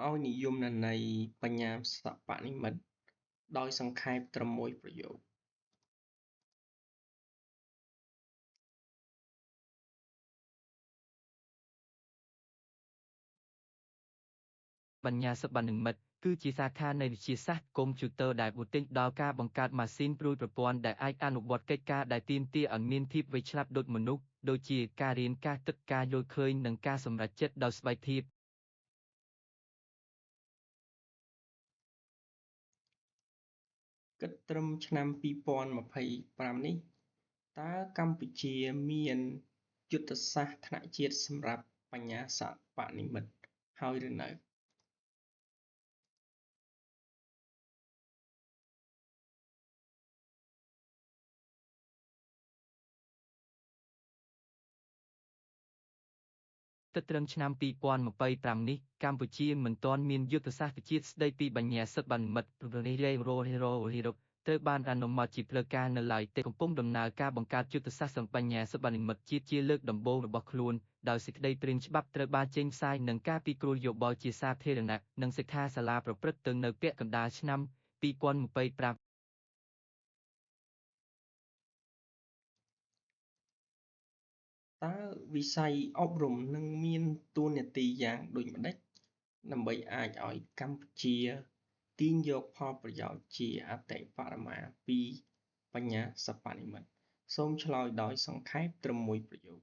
ឲ្យនិយមន័យបញ្ញាសិប្បនិម្មិតដោយសង្ខេបត្រឹមមួយប្រយោគបញ្ញាសិប្បនិម្មិតគឺជាសាខានៃវិទ្យាសាស្ត្រកុំព្យូទ័រដែលឧទ្ទិសដល់ការបង្កើតម៉ាស៊ីនព្រួយប្រព័ន្ធដែលអាចអនុវត្តកិច្ចការដែលទាមទារឲ្យមានភាពវៃឆ្លាតដូចមនុស្សដូចជាការរៀនការគិតការយល់ឃើញនិងការសម្រេចចិត្តដោយស្វ័យភាពគិតត្រឹមឆ្នាំ2025នេះតើកម្ពុជាមានយុទ្ធសាស្ត្រថ្នាក់ជាតិសម្រាប់បញ្ញាសិប្បនិម្មិតហើយឬនៅទៅត្រឹមឆ្នាំ2025នេះកម្ពុជាមិនទាន់មានយុទ្ធសាស្ត្រជាតិស្តីពីបញ្ញាសិប្បនិម្មិតត្រូវបានអនុម័តជាផ្លូវការនៅឡើយទេកំពុងដំណើរការបង្កើតយុទ្ធសាស្ត្របញ្ញាសិប្បនិម្មិតជាតិជាលើកដំបូងរបស់ខ្លួនដោយសេចក្តីព្រាងច្បាប់ត្រូវបានចេញផ្សាយនិងការពិគ្រោះយោបល់ជាសាធារណៈនិងសិក្ខាសាលាប្រព្រឹត្តទៅនៅពាក់កណ្ដាលឆ្នាំ2025តើវិស័យអប់រំនឹងមានតួនាទីយ៉ាងដូចម្តេចដើម្បីអាចឲ្យកម្ពុជាទាញយកផលប្រយោជន៍ជាអតិបរមាពីបញ្ញាសិប្បនិម្មិតសូមឆ្លើយដោយសង្ខេបត្រឹមមួយប្រយោគ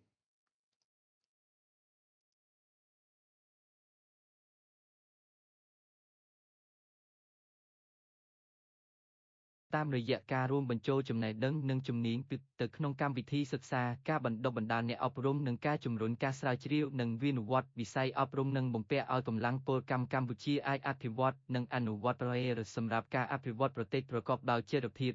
តាមរយៈការរួមបញ្ចូលចំណេះដឹងនិងជំនាញទៅក្នុងកម្មវិធីសិក្សាការបណ្ដុះបណ្ដាលអ្នកអប់រំនិងការជំរុញការស្រាវជ្រាវនិងវិនិយោគវិស័យអប់រំនឹងបំពាក់ឲ្យកម្លាំងពលកម្មកម្ពុជាអាចអភិវឌ្ឍនិងអនុវត្តប្រយោជន៍សម្រាប់ការអភិវឌ្ឍប្រទេសប្រកបដោយចីរភាព